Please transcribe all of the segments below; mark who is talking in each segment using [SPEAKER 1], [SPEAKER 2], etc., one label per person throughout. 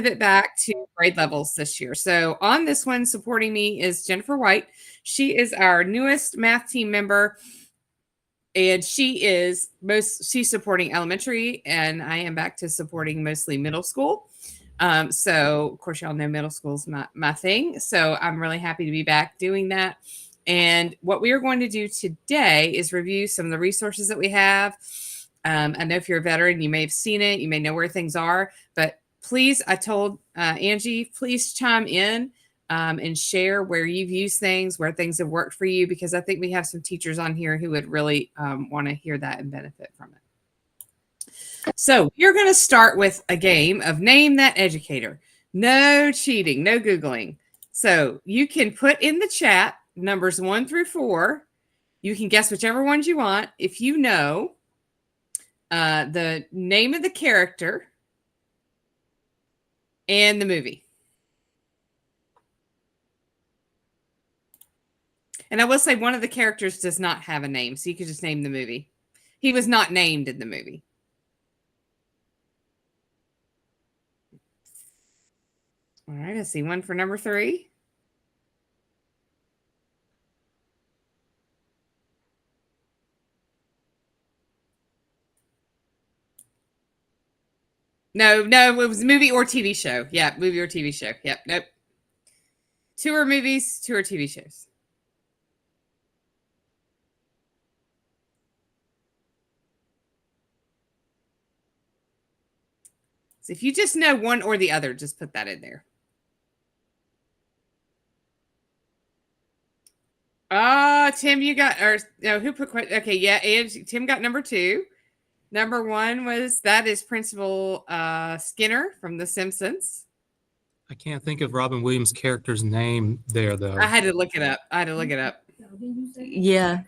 [SPEAKER 1] pivot back to grade levels this year. So on this one, supporting me is Jennifer White. She is our newest math team member, and she's supporting elementary, and I am back to supporting mostly middle school. So of course, y'all know middle school is my thing. So I'm really happy to be back doing that. And what we are going to do today is review some of the resources that we have. I know if you're a veteran, you may have seen it, you may know where things are, but please, I told Angie, please chime in and share where you've used things, where things have worked for you, because I think we have some teachers on here who would really want to hear that and benefit from it. So you're going to start with a game of Name That Educator. No cheating, no Googling. So you can put in the chat numbers 1 through 4. You can guess whichever ones you want. If you know the name of the character and the movie. And I will say one of the characters does not have a name, so you could just name the movie. He was not named in the movie. All right, I see one for number 3. No, it was movie or TV show. Yeah, movie or TV show. Yep, nope. 2 are movies, 2 are TV shows. So if you just know one or the other, just put that in there. Tim, you got, or no, who put, okay, yeah, and Tim got number 2. Number 1 is Principal Skinner from The Simpsons.
[SPEAKER 2] I can't think of Robin Williams' character's name there, though.
[SPEAKER 1] I had to look it up.
[SPEAKER 3] Yeah.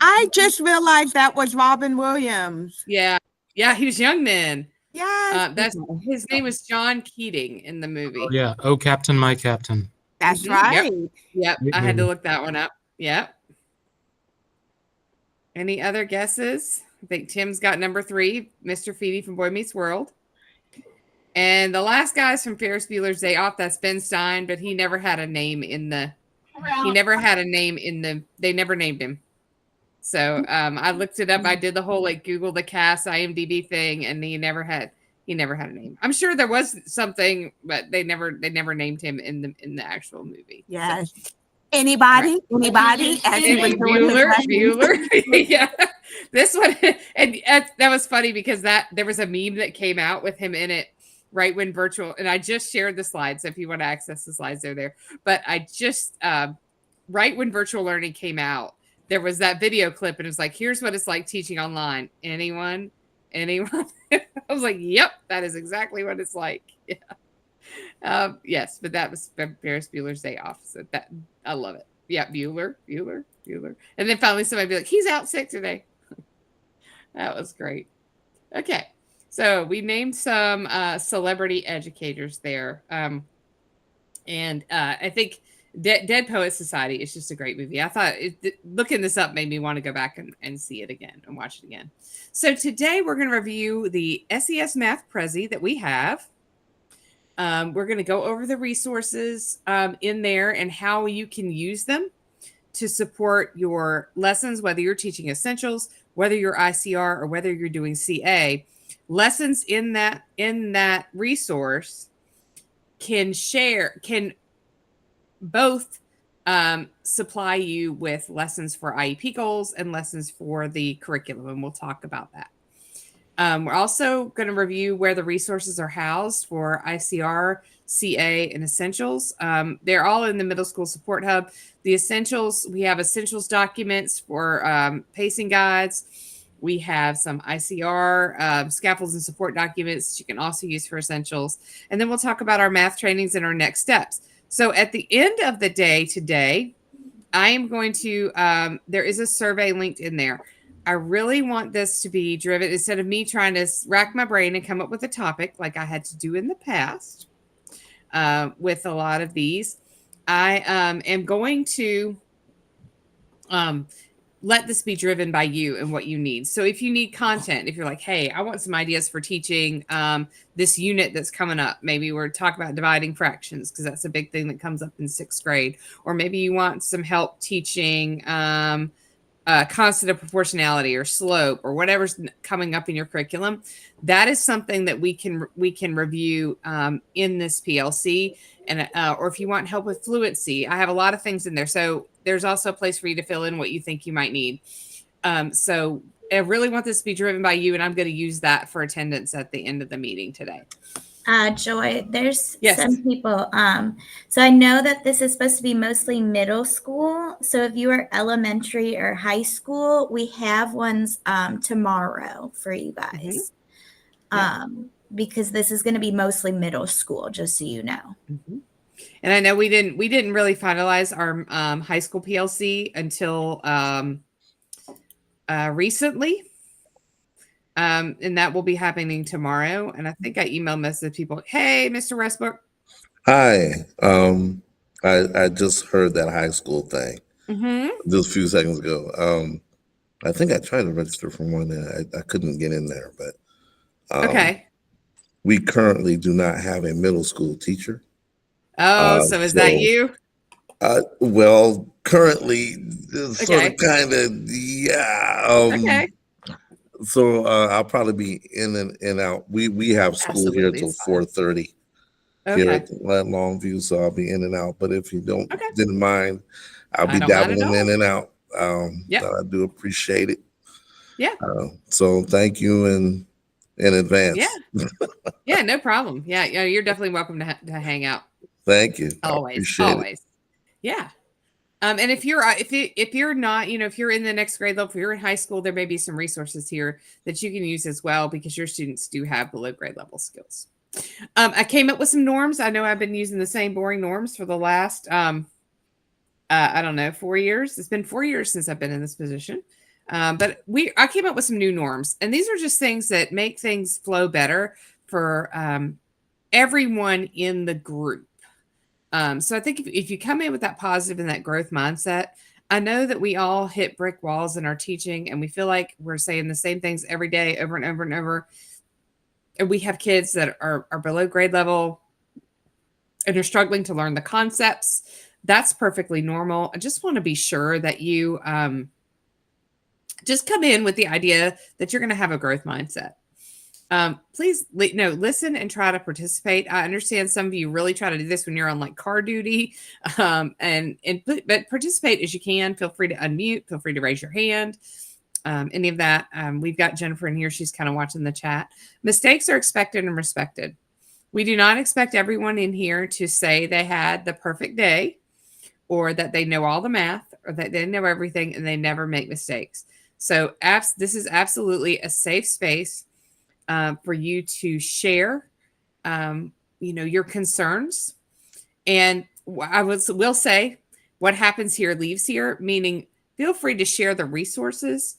[SPEAKER 4] I just realized that was Robin Williams.
[SPEAKER 1] Yeah, he was young then.
[SPEAKER 4] Yeah.
[SPEAKER 1] His name was John Keating in the movie.
[SPEAKER 2] Oh, yeah. Oh, Captain, my Captain.
[SPEAKER 4] That's right.
[SPEAKER 1] Yep. I had to look that one up. Yep. Any other guesses? I think Tim's got number 3, Mr. Feedy from Boy Meets World. And the last guy's from Ferris Bueller's Day Off. That's Ben Stein, but he never had a name in the. He never had a name in the. They never named him. So I looked it up. I did the whole Google the cast IMDb thing, and he never had a name. I'm sure there was something, but they never named him in the actual movie.
[SPEAKER 4] Yes. So. Anybody? As he was
[SPEAKER 1] Bueller. Yeah. This one, and that was funny because there was a meme that came out with him in it right when virtual, and I just shared the slides. So if you want to access the slides, they're there. But I just right when virtual learning came out, there was that video clip, and it was like, here's what it's like teaching online. Anyone? I was like, yep, that is exactly what it's like. Yeah. Yes, but that was Ferris Bueller's Day Off. So that I love it. Yeah, Bueller. And then finally somebody be like, he's out sick today. That was great. Okay. So we named some celebrity educators there. And I think Dead Poets Society is just a great movie. I thought looking this up made me want to go back and see it again and watch it again. So today we're going to review the SES Math Prezi that we have. We're going to go over the resources in there and how you can use them to support your lessons, whether you're teaching essentials, whether you're ICR, or whether you're doing CA. Lessons in that resource can both supply you with lessons for IEP goals and lessons for the curriculum, and we'll talk about that. We're also going to review where the resources are housed for ICR, CA, and Essentials. They're all in the Middle School Support Hub. The Essentials, we have Essentials documents for pacing guides. We have some ICR scaffolds and support documents you can also use for Essentials. And then we'll talk about our math trainings and our next steps. So at the end of the day today, I am going to, there is a survey linked in there. I really want this to be driven, instead of me trying to rack my brain and come up with a topic like I had to do in the past with a lot of these. I am going to let this be driven by you and what you need. So if you need content, if you're like, hey, I want some ideas for teaching this unit that's coming up, maybe we're talking about dividing fractions because that's a big thing that comes up in 6th grade, or maybe you want some help teaching constant of proportionality or slope or whatever's coming up in your curriculum. That is something that we can review in this PLC. And or if you want help with fluency, I have a lot of things in there. So there's also a place for you to fill in what you think you might need. So I really want this to be driven by you, and I'm going to use that for attendance at the end of the meeting today.
[SPEAKER 3] Joy, there's
[SPEAKER 1] Yes.
[SPEAKER 3] some people. So I know that this is supposed to be mostly middle school. So if you are elementary or high school, we have ones tomorrow for you guys. Because this is going to be mostly middle school, just so you know.
[SPEAKER 1] And I know we didn't really finalize our high school PLC until recently. And that will be happening tomorrow. And I think I emailed most of the people, hey, Mr. Westbrook.
[SPEAKER 5] Hi. I just heard that high school thing just a few seconds ago. I think I tried to register for one and I couldn't get in there, but
[SPEAKER 1] okay.
[SPEAKER 5] We currently do not have a middle school teacher.
[SPEAKER 1] Oh, so is that you?
[SPEAKER 5] Well, currently, sort of, kind of, yeah.
[SPEAKER 1] Okay.
[SPEAKER 5] So I'll probably be in and out. We have school here till 4:30 here at Longview, so I'll be in and out. But if you didn't mind, I'll be dabbling in and out. I do appreciate it.
[SPEAKER 1] Yeah.
[SPEAKER 5] So thank you in advance.
[SPEAKER 1] Yeah. Yeah, no problem. Yeah, you're definitely welcome to hang out.
[SPEAKER 5] Thank you.
[SPEAKER 1] Always. Yeah. And if you're not, if you're in the next grade level, if you're in high school, there may be some resources here that you can use as well because your students do have below grade level skills. I came up with some norms. I know I've been using the same boring norms for the last, 4 years. It's been 4 years since I've been in this position. But I came up with some new norms, and these are just things that make things flow better for everyone in the group. So I think if you come in with that positive and that growth mindset, I know that we all hit brick walls in our teaching and we feel like we're saying the same things every day over and over and over. And we have kids that are below grade level and are struggling to learn the concepts. That's perfectly normal. I just want to be sure that you just come in with the idea that you're going to have a growth mindset. Please listen and try to participate. I understand some of you really try to do this when you're on like car duty, but participate as you can. Feel free to unmute. Feel free to raise your hand. Any of that. We've got Jennifer in here. She's kind of watching the chat. Mistakes are expected and respected. We do not expect everyone in here to say they had the perfect day or that they know all the math or that they know everything and they never make mistakes. So this is absolutely a safe space for you to share, your concerns. And I will say what happens here leaves here, meaning feel free to share the resources,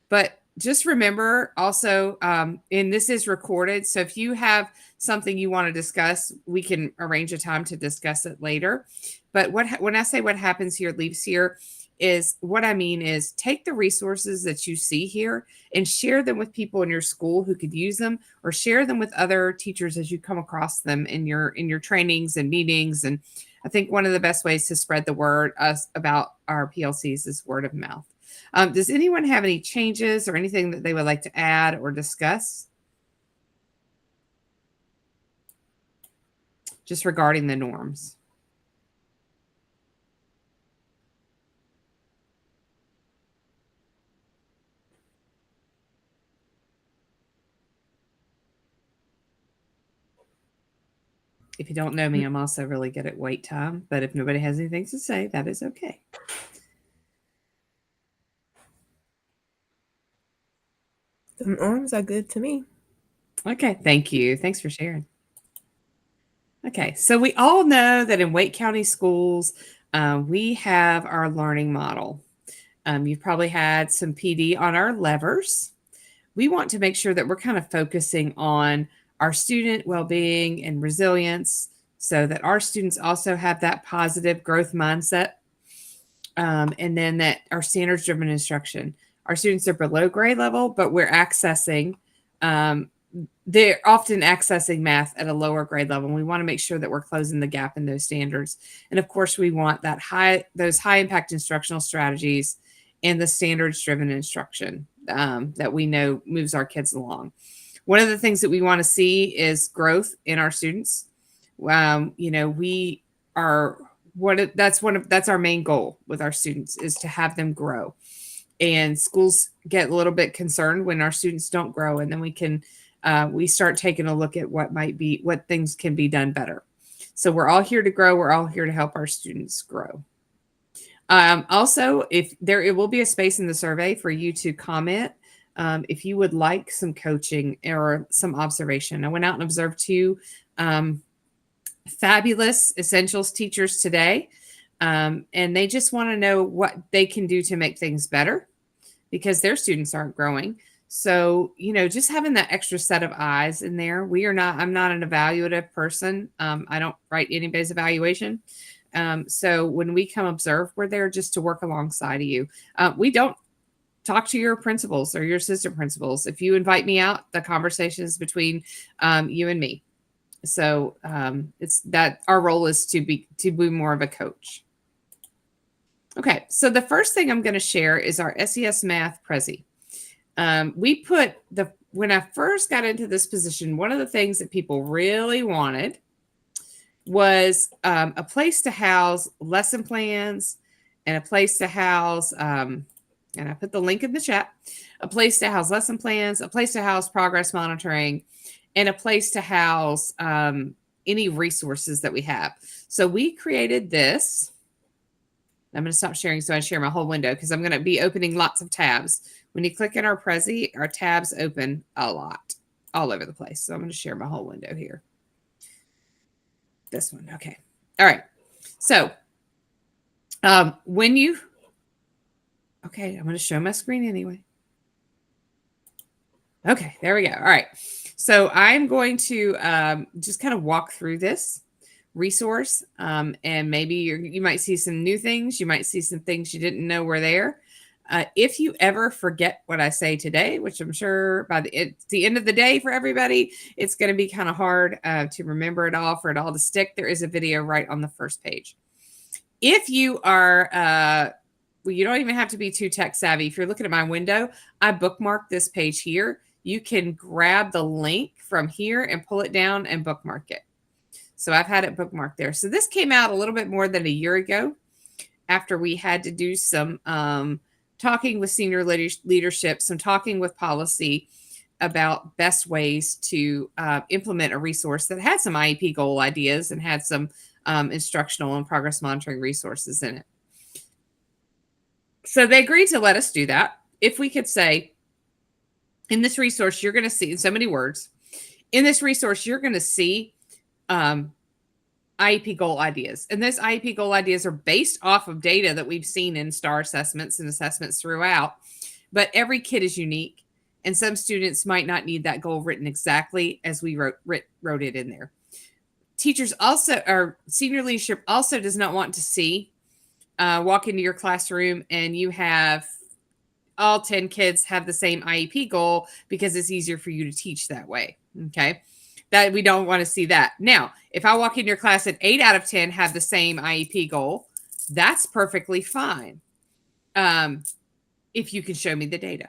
[SPEAKER 1] but just remember also, and this is recorded. So if you have something you want to discuss, we can arrange a time to discuss it later. But when I say what happens here leaves here, is what I mean is take the resources that you see here and share them with people in your school who could use them, or share them with other teachers as you come across them in your trainings and meetings. And I think one of the best ways to spread the word about our PLCs is word of mouth. Does anyone have any changes or anything that they would like to add or discuss? Just regarding the norms. If you don't know me, I'm also really good at wait time, but if nobody has anything to say, that is okay.
[SPEAKER 6] The norms are good to me.
[SPEAKER 1] Okay, thank you. Thanks for sharing. Okay, so we all know that in Wake County schools, we have our learning model. You've probably had some PD on our levers. We want to make sure that we're kind of focusing on our student well-being and resilience so that our students also have that positive growth mindset. And then that our standards driven instruction. Our students are below grade level, but we're accessing, they're often accessing math at a lower grade level. And we want to make sure that we're closing the gap in those standards. And of course, we want those high impact instructional strategies and the standards driven instruction that we know moves our kids along. One of the things that we want to see is growth in our students. We are that's our main goal with our students, is to have them grow. And schools get a little bit concerned when our students don't grow, and then we start taking a look at what things can be done better. So we're all here to grow. We're all here to help our students grow. Also, it will be a space in the survey for you to comment if you would like some coaching or some observation. I went out and observed 2 fabulous essentials teachers today, and they just want to know what they can do to make things better because their students aren't growing. So, just having that extra set of eyes in there. I'm not an evaluative person. I don't write anybody's evaluation. So when we come observe, we're there just to work alongside of you. We don't talk to your principals or your assistant principals. If you invite me out, the conversation is between you and me. So it's that our role is to be more of a coach. Okay, so the first thing I'm going to share is our SES Math Prezi. When I first got into this position, one of the things that people really wanted was a place to house lesson plans and a place to house, and I put the link in the chat, a place to house lesson plans, a place to house progress monitoring, and a place to house any resources that we have. So we created this. I'm going to stop sharing so I share my whole window because I'm going to be opening lots of tabs. When you click in our Prezi, our tabs open a lot, all over the place. So I'm going to share my whole window here. This one. Okay. All right. So okay, I'm going to show my screen anyway. Okay, there we go. All right. So I'm going to just kind of walk through this resource, and maybe you might see some new things. You might see some things you didn't know were there. If you ever forget what I say today, which I'm sure by the end of the day for everybody, it's going to be kind of hard to remember it all, for it all to stick. There is a video right on the first page. If you are, you don't even have to be too tech savvy. If you're looking at my window, I bookmarked this page here. You can grab the link from here and pull it down and bookmark it. So I've had it bookmarked there. So this came out a little bit more than a year ago after we had to do some talking with senior leadership, some talking with policy about best ways to implement a resource that had some IEP goal ideas and had some instructional and progress monitoring resources in it. So they agreed to let us do that. If we could say, in this resource, you're going to see, in so many words, in this resource, you're going to see IEP goal ideas. And those IEP goal ideas are based off of data that we've seen in STAR assessments and assessments throughout. But every kid is unique. And some students might not need that goal written exactly as we wrote it in there. Teachers also, or senior leadership also does not want to see walk into your classroom and you have all 10 kids have the same IEP goal because it's easier for you to teach that way. Okay. That we don't want to see that. Now, if I walk in your class and 8 out of 10 have the same IEP goal, that's perfectly fine. If you can show me the data.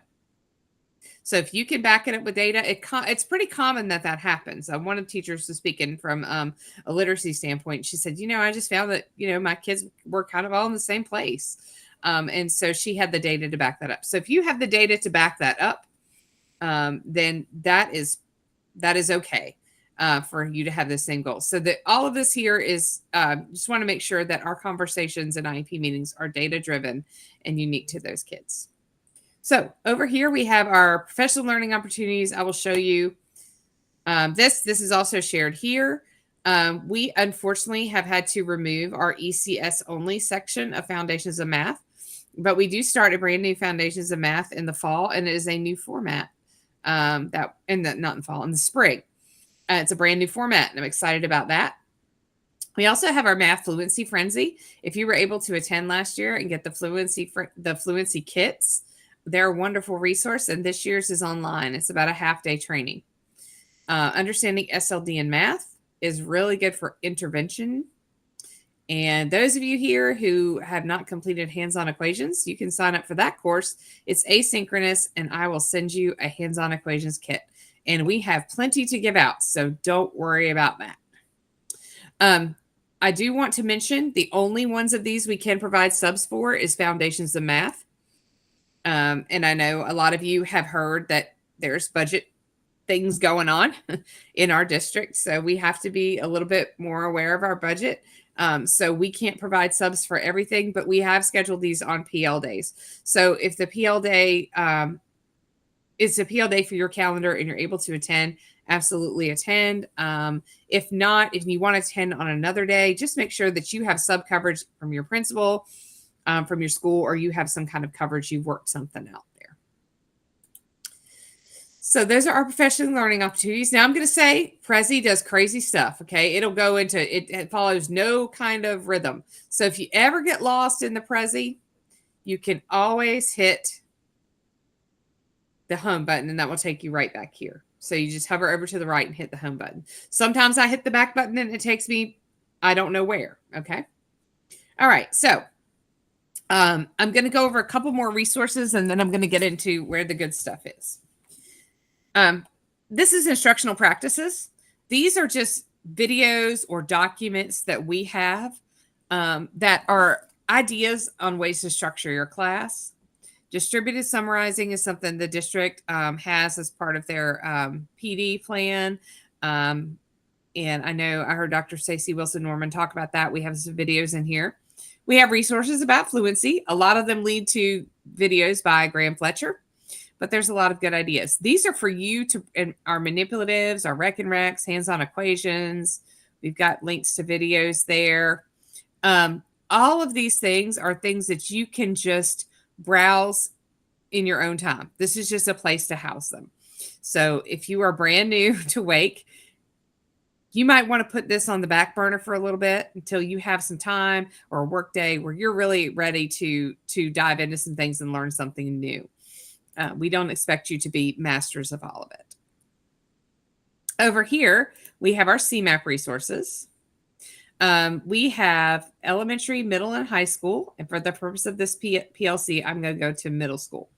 [SPEAKER 1] So if you can back it up with data, it's pretty common that happens. One of the teachers was speaking from a literacy standpoint. She said, I just found that, my kids were kind of all in the same place. And so she had the data to back that up. So if you have the data to back that up, then that is okay for you to have the same goal. So that all of this here is just want to make sure that our conversations and IEP meetings are data driven and unique to those kids. So over here, we have our professional learning opportunities. I will show you this is also shared here. We unfortunately have had to remove our ECS only section of Foundations of Math, but we do start a brand new Foundations of Math in the fall, and it is a new format not in the fall, in the spring. It's a brand new format, and I'm excited about that. We also have our Math Fluency Frenzy. If you were able to attend last year and get the Fluency kits, they're a wonderful resource, and this year's is online. It's about a half-day training. Understanding SLD in math is really good for intervention. And those of you here who have not completed hands-on equations, you can sign up for that course. It's asynchronous, and I will send you a hands-on equations kit. And we have plenty to give out, so don't worry about that. I do want to mention the only ones of these we can provide subs for is Foundations of Math. And I know a lot of you have heard that there's budget things going on in our district, so we have to be a little bit more aware of our budget. So we can't provide subs for everything, but we have scheduled these on PL days. So if the PL day is a PL day for your calendar and you're able to attend, absolutely attend. If not, if you want to attend on another day, just make sure that you have sub coverage from your principal, from your school, or you have some kind of coverage. You've worked something out there. So those are our professional learning opportunities. Now I'm going to say Prezi does crazy stuff. Okay. It'll go into, it follows no kind of rhythm. So if you ever get lost in the Prezi, you can always hit the home button and that will take you right back here. So you just hover over to the right and hit the home button. Sometimes I hit the back button and it takes me, I don't know where. Okay. All right. So I'm going to go over a couple more resources and then I'm going to get into where the good stuff is. This is instructional practices. These are just videos or documents that we have that are ideas on ways to structure your class. Distributed summarizing is something the district has as part of their PD plan. And I know I heard Dr. Stacey Wilson-Norman talk about that. We have some videos in here. We have resources about fluency. A lot of them lead to videos by Graham Fletcher, but there's a lot of good ideas. These are for you to, and our manipulatives, our rec and recs, hands-on equations. We've got links to videos there. All of these things are things that you can just browse in your own time. This is just a place to house them. So if you are brand new to Wake, you might want to put this on the back burner for a little bit until you have some time or a work day where you're really ready to dive into some things and learn something new. We don't expect you to be masters of all of it. Over here, we have our CMAP resources. We have elementary, middle, and high school. And for the purpose of this PLC, I'm going to go to middle school.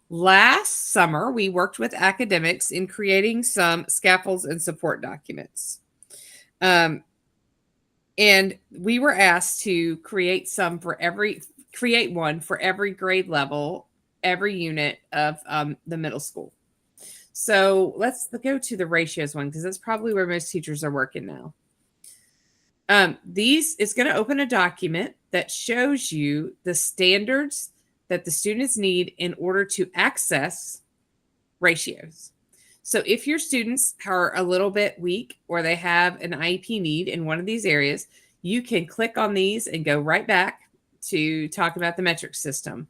[SPEAKER 1] Last summer, we worked with academics in creating some scaffolds and support documents. And we were asked to create one for every grade level, every unit of the middle school. So let's go to the ratios one, because that's probably where most teachers are working now. It's going to open a document that shows you the standards that the students need in order to access ratios. So if your students are a little bit weak or they have an IEP need in one of these areas, you can click on these and go right back to talk about the metric system.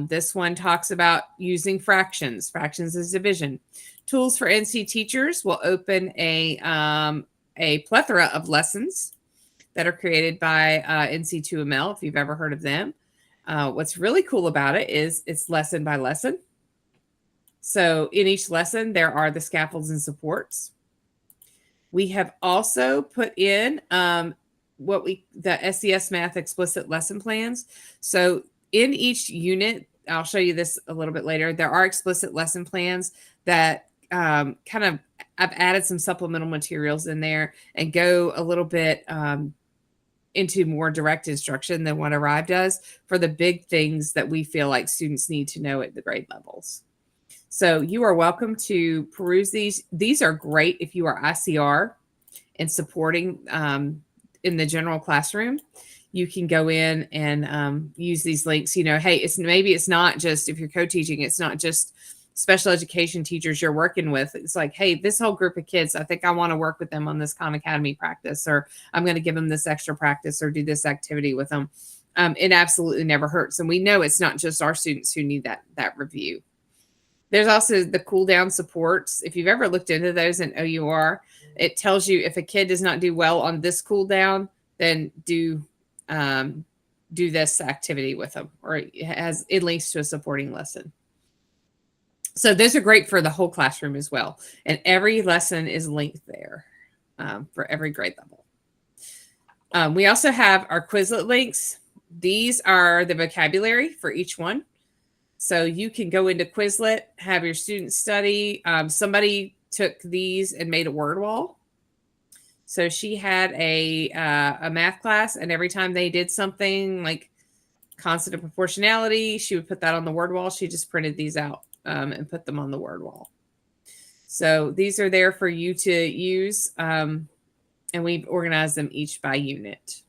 [SPEAKER 1] This one talks about using fractions as division. Tools for NC teachers will open a plethora of lessons that are created by NC2ML, if you've ever heard of them. What's really cool about it is it's lesson by lesson. So in each lesson, there are the scaffolds and supports. We have also put in the SES Math explicit lesson plans. So in each unit, I'll show you this a little bit later, there are explicit lesson plans that I've added some supplemental materials in there and go a little bit into more direct instruction than what Arrive does for the big things that we feel like students need to know at the grade levels. So you are welcome to peruse these. These are great if you are ICR and supporting in the general classroom. You can go in and use these links. You know, hey, maybe it's not just, if you're co-teaching, it's not just special education teachers you're working with. It's like, hey, this whole group of kids, I think I want to work with them on this Khan Academy practice, or I'm going to give them this extra practice or do this activity with them. It absolutely never hurts. And we know it's not just our students who need that review. There's also the cool down supports. If you've ever looked into those in OUR, it tells you if a kid does not do well on this cool down, then do this activity with them, or it links to a supporting lesson. So those are great for the whole classroom as well. And every lesson is linked there for every grade level. We also have our Quizlet links. These are the vocabulary for each one. So you can go into Quizlet, have your students study. Somebody took these and made a word wall. So she had a math class, and every time they did something like constant of proportionality, she would put that on the word wall. She just printed these out and put them on the word wall. So these are there for you to use, and we've organized them each by unit,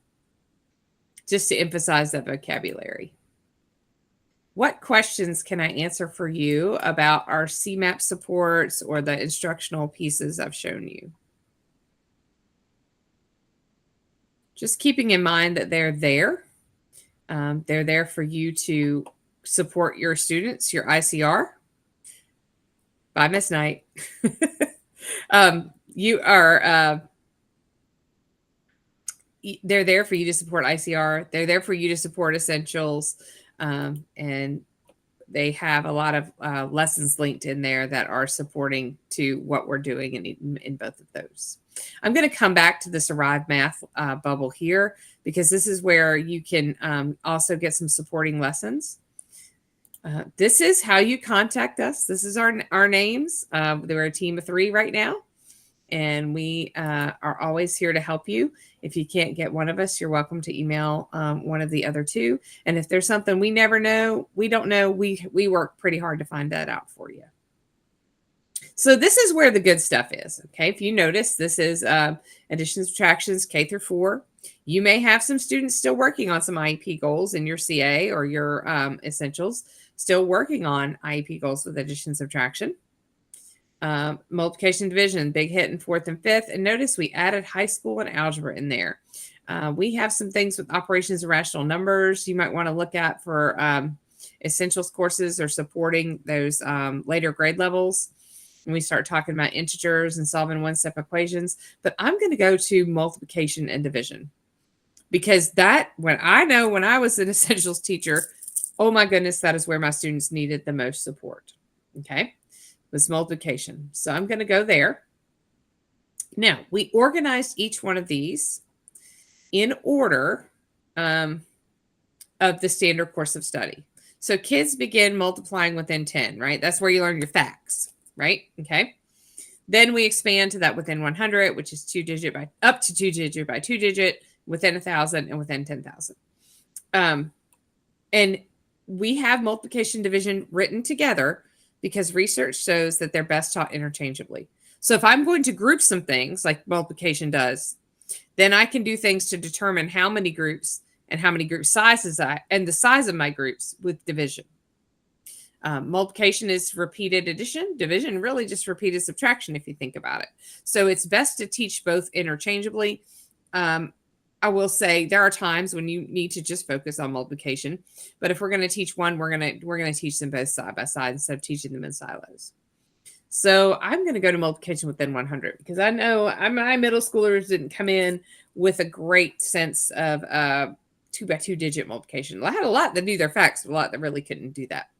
[SPEAKER 1] just to emphasize that vocabulary. What questions can I answer for you about our CMAP supports or the instructional pieces I've shown you? Just keeping in mind that they're there. They're there for you to support your students, your ICR. Bye, Miss Knight. They're there for you to support ICR. They're there for you to support essentials. And they have a lot of lessons linked in there that are supporting to what we're doing in both of those. I'm going to come back to this Arrive Math bubble here, because this is where you can also get some supporting lessons. This is how you contact us. This is our names. We're a team of 3 right now, and we are always here to help you. If you can't get one of us, you're welcome to email one of the other 2. And if there's something we don't know, we work pretty hard to find that out for you. So this is where the good stuff is. Okay, if you notice, this is additions, subtractions, K through 4. You may have some students still working on some IEP goals in your CA or your essentials, still working on IEP goals with addition, subtraction. Multiplication, division, big hit in 4th and 5th. And notice we added high school and algebra in there. We have some things with operations and rational numbers you might want to look at for essentials courses or supporting those later grade levels. And we start talking about integers and solving one-step equations. But I'm going to go to multiplication and division, because when I was an essentials teacher, oh my goodness, that is where my students needed the most support. Okay, was multiplication. So I'm going to go there. Now, we organized each one of these in order of the standard course of study. So kids begin multiplying within 10, right? That's where you learn your facts, right? Okay. Then we expand to that within 100, which is up to 2 digit by 2 digit, within 1,000 and within 10,000. And we have multiplication division written together because research shows that they're best taught interchangeably. So if I'm going to group some things like multiplication does, then I can do things to determine how many groups and how many group sizes and the size of my groups with division. Multiplication is repeated addition. Division really just repeated subtraction if you think about it. So it's best to teach both interchangeably. I will say there are times when you need to just focus on multiplication, but if we're going to teach one, we're going to teach them both side by side instead of teaching them in silos. So I'm going to go to multiplication within 100 because I know my middle schoolers didn't come in with a great sense of 2 by 2 digit multiplication. I had a lot that knew their facts, but a lot that really couldn't do that.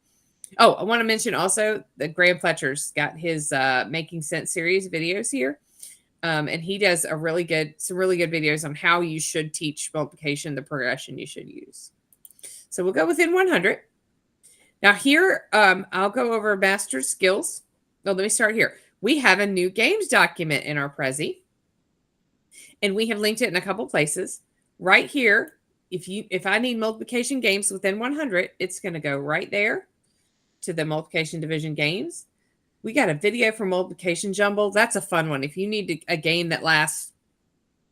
[SPEAKER 1] Oh, I want to mention also that Graham Fletcher's got his Making Sense series videos here. And he does some really good videos on how you should teach multiplication, the progression you should use. So we'll go within 100. Now here, I'll go over master skills. Well, let me start here. We have a new games document in our Prezi, and we have linked it in a couple places. Right here, if I need multiplication games within 100, it's going to go right there to the multiplication division games. We got a video for multiplication jumble. That's a fun one. If you need a game that lasts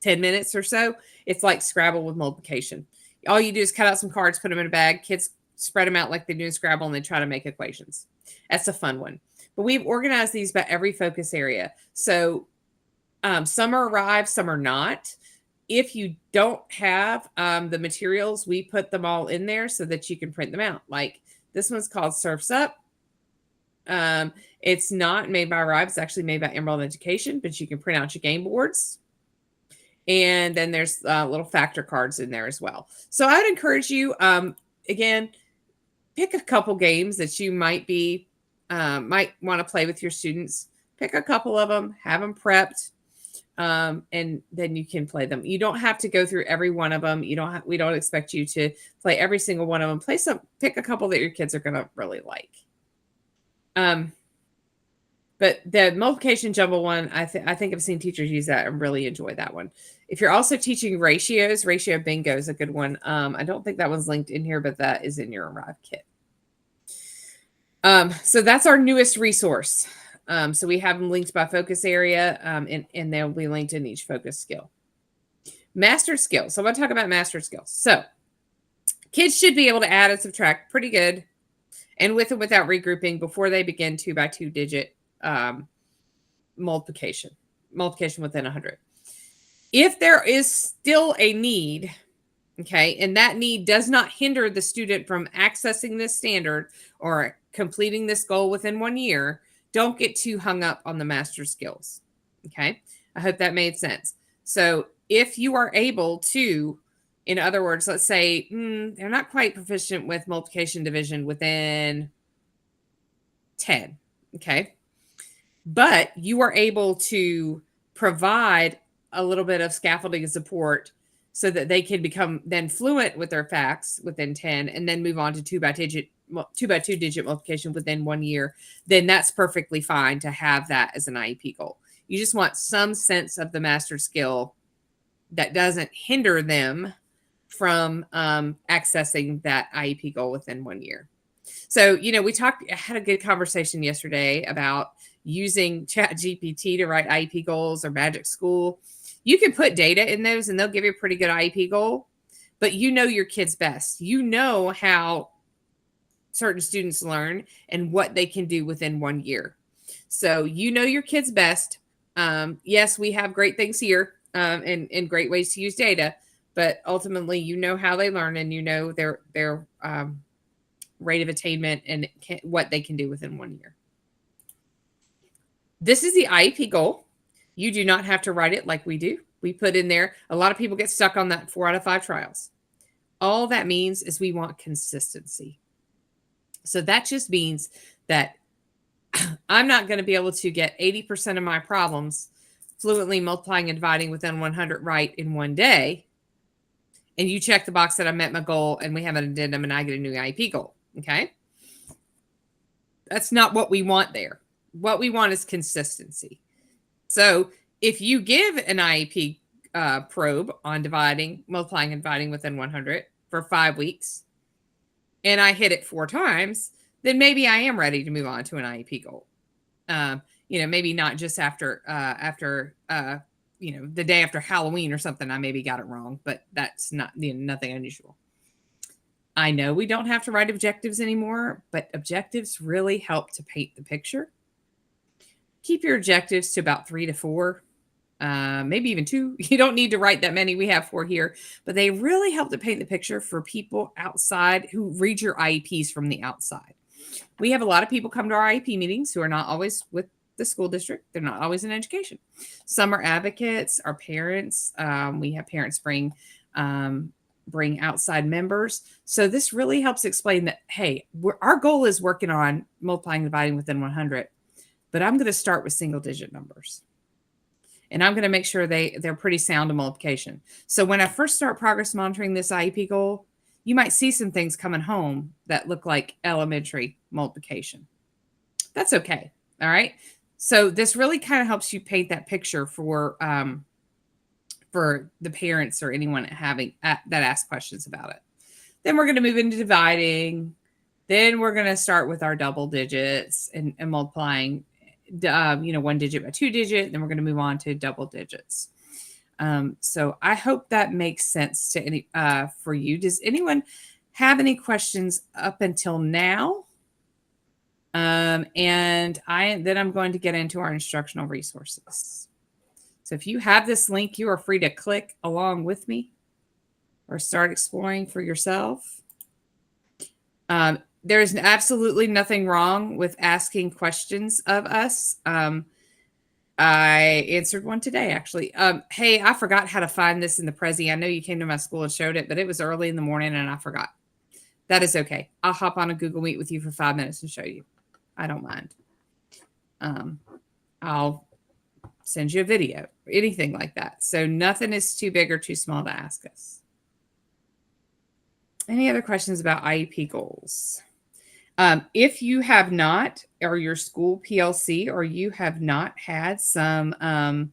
[SPEAKER 1] 10 minutes or so, it's like Scrabble with multiplication. All you do is cut out some cards, put them in a bag. Kids spread them out like they do in Scrabble, and they try to make equations. That's a fun one. But we've organized these by every focus area. So some are Arrive, some are not. If you don't have the materials, we put them all in there so that you can print them out. Like this one's called Surfs Up. It's not made by Rive. It's actually made by Emerald Education, but you can print out your game boards. And then there's little factor cards in there as well. So I would encourage you, again, pick a couple games that you might want to play with your students. Pick a couple of them, have them prepped, and then you can play them. You don't have to go through every one of them. We don't expect you to play every single one of them. Pick a couple that your kids are going to really like. But the multiplication jumble one, I think I've seen teachers use that and really enjoy that one. If you're also teaching ratios, ratio bingo is a good one. I don't think that one's linked in here, but that is in your Arrive kit. So that's our newest resource. So we have them linked by focus area, and they'll be linked in each focus skill. Master skills. So I'm going to talk about master skills. So kids should be able to add and subtract pretty good, and with and without regrouping before they begin 2x2 digit multiplication within 100. If there is still a need, okay, and that need does not hinder the student from accessing this standard or completing this goal within 1 year, don't get too hung up on the master skills. Okay, I hope that made sense. So if you are able to, in other words, let's say they're not quite proficient with multiplication division within 10, okay, but you are able to provide a little bit of scaffolding and support so that they can become then fluent with their facts within 10 and then move on to 2x2 digit multiplication within 1 year, then that's perfectly fine to have that as an IEP goal. You just want some sense of the master skill that doesn't hinder them from accessing that IEP goal within 1 year. So, I had a good conversation yesterday about using ChatGPT to write IEP goals or Magic School. You can put data in those and they'll give you a pretty good IEP goal, but you know your kids best. You know how certain students learn and what they can do within 1 year. So you know your kids best. Yes, we have great things here and great ways to use data, but ultimately you know how they learn and you know their rate of attainment and what they can do within 1 year. This is the IEP goal. You do not have to write it like we do. We put in there, a lot of people get stuck on that 4 out of 5 trials. All that means is we want consistency. So that just means that I'm not going to be able to get 80% of my problems fluently multiplying and dividing within 100 right in 1 day. And you check the box that I met my goal and we have an addendum and I get a new IEP goal. Okay. That's not what we want there. What we want is consistency. So if you give an IEP probe on multiplying and dividing within 100 for 5 weeks, and I hit it 4 times, then maybe I am ready to move on to an IEP goal. Maybe not just after the day after Halloween or something, I maybe got it wrong, but that's not nothing unusual. I know we don't have to write objectives anymore, but objectives really help to paint the picture. Keep your objectives to about 3 to 4, maybe even 2. You don't need to write that many. We have 4 here, but they really help to paint the picture for people outside who read your IEPs from the outside. We have a lot of people come to our IEP meetings who are not always with the school district. They're not always in education. Some are advocates, our parents. We have parents bring outside members. So this really helps explain that, hey, our goal is working on multiplying and dividing within 100, but I'm going to start with single digit numbers. And I'm going to make sure they're pretty sound in multiplication. So when I first start progress monitoring this IEP goal, you might see some things coming home that look like elementary multiplication. That's okay. All right. So this really kind of helps you paint that picture for the parents or anyone that asks questions about it. Then we're going to move into dividing. Then we're going to start with our double digits and multiplying, 1 digit by 2 digit. Then we're going to move on to double digits. So I hope that makes sense to for you. Does anyone have any questions up until now? And then I'm going to get into our instructional resources. So if you have this link, you are free to click along with me or start exploring for yourself. there's absolutely nothing wrong with asking questions of us. I answered one today, actually. Hey, I forgot how to find this in the Prezi. I know you came to my school and showed it, but it was early in the morning and I forgot. That is okay. I'll hop on a Google Meet with you for 5 minutes and show you. I don't mind. I'll send you a video, anything like that. So nothing is too big or too small to ask us. Any other questions about IEP goals? If you have not, or your school PLC, or you have not had some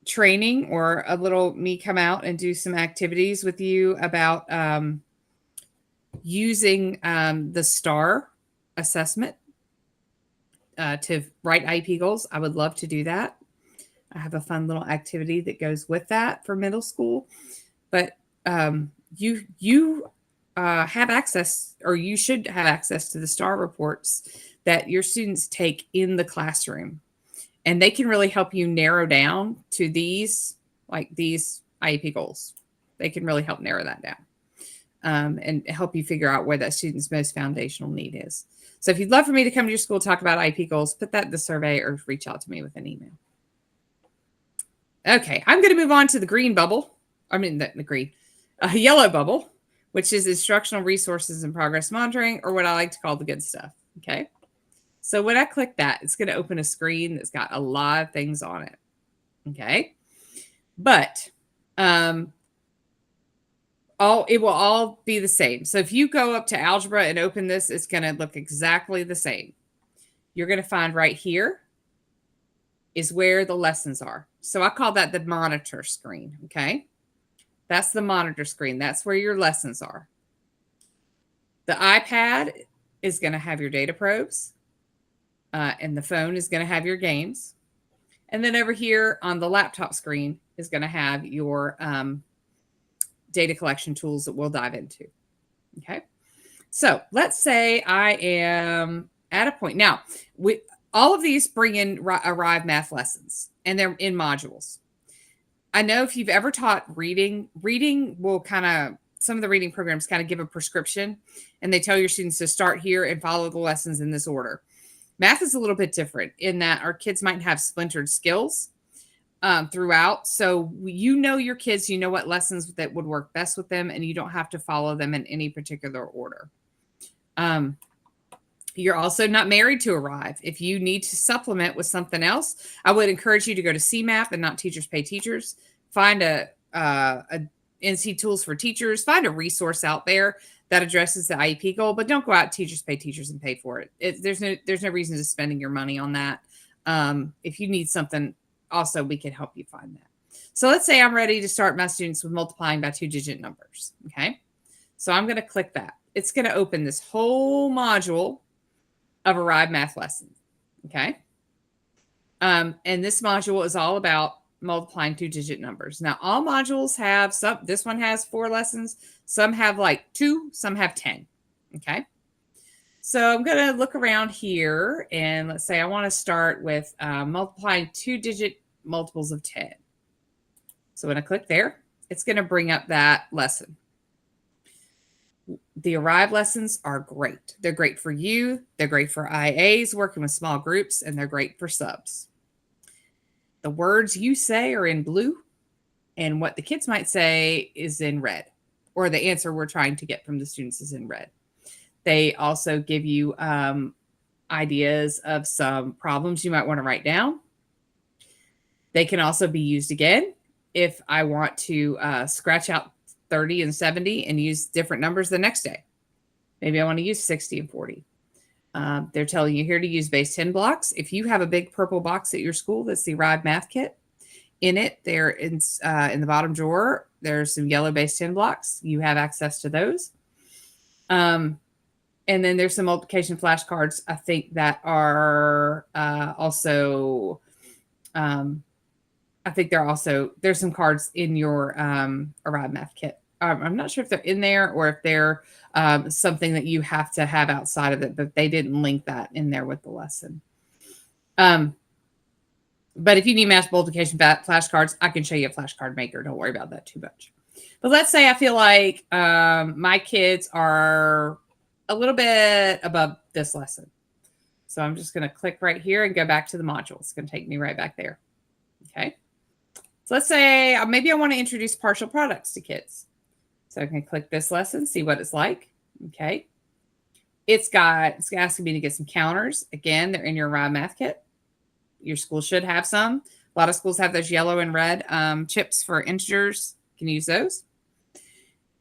[SPEAKER 1] training or a little me come out and do some activities with you about using the STAR assessment to write IEP goals, I would love to do that. I have a fun little activity that goes with that for middle school. But you have access, or you should have access to the STAR reports that your students take in the classroom. And they can really help you narrow down to these IEP goals. They can really help narrow that down and help you figure out where that student's most foundational need is. So if you'd love for me to come to your school, talk about IEP goals, put that in the survey or reach out to me with an email. Okay, I'm going to move on to the green bubble. I mean, the green, yellow bubble, which is instructional resources and progress monitoring, or what I like to call the good stuff. Okay. So when I click that, it's going to open a screen that's got a lot of things on it. Okay. But it will all be the same. So if you go up to algebra and open this, it's going to look exactly the same. You're going to find right here is where the lessons are. So I call that the monitor screen. Okay. That's the monitor screen. That's where your lessons are. The iPad is going to have your data probes. And the phone is going to have your games. And then over here on the laptop screen is going to have your data collection tools that we'll dive into. Okay. So let's say I am at a point. Now, all of these bring in Arrive math lessons, and they're in modules. I know if you've ever taught reading will some of the reading programs kind of give a prescription, and they tell your students to start here and follow the lessons in this order. Math is a little bit different in that our kids might have splintered skills throughout. So you know your kids, you know what lessons that would work best with them, and you don't have to follow them in any particular order. You're also not married to Arrive. If you need to supplement with something else, I would encourage you to go to CMAP and not Teachers Pay Teachers. Find a NC Tools for Teachers. Find a resource out there that addresses the IEP goal, but don't go out Teachers Pay Teachers and pay for it. There's no reason to spending your money on that. If you need something, also we can help you find that. So let's say I'm ready to start my students with multiplying by 2-digit numbers. Okay, so I'm going to click that. It's going to open this whole module of Arrive math lessons. Okay, and this module is all about multiplying 2-digit numbers. Now, all modules have some. This one has 4 lessons. Some have like 2. Some have 10. Okay. So I'm going to look around here, and let's say I want to start with multiplying 2-digit multiples of 10. So when I click there, it's going to bring up that lesson. The Arrive lessons are great. They're great for you. They're great for IAs working with small groups, and they're great for subs. The words you say are in blue, and what the kids might say is in red, or the answer we're trying to get from the students is in red. They also give you ideas of some problems you might want to write down. They can also be used again if I want to scratch out 30 and 70 and use different numbers the next day. Maybe I want to use 60 and 40. They're telling you here to use base 10 blocks. If you have a big purple box at your school that's the Arrive Math Kit, in it, there in the bottom drawer, there's some yellow base 10 blocks. You have access to those. And then there's some multiplication flashcards, I think, that are also, I think there's some cards in your Arrive Math Kit. I'm not sure if they're in there or if they're something that you have to have outside of it, but they didn't link that in there with the lesson. But if you need math multiplication flashcards, I can show you a flashcard maker. Don't worry about that too much. But let's say I feel like my kids are a little bit above this lesson. So I'm just going to click right here and go back to the module. It's going to take me right back there. Okay. So let's say maybe I want to introduce partial products to kids. So I can click this lesson, see what it's like. Okay. It's asking me to get some counters. Again, they're in your Arrive Math Kit. Your school should have some. A lot of schools have those yellow and red chips for integers. You can use those.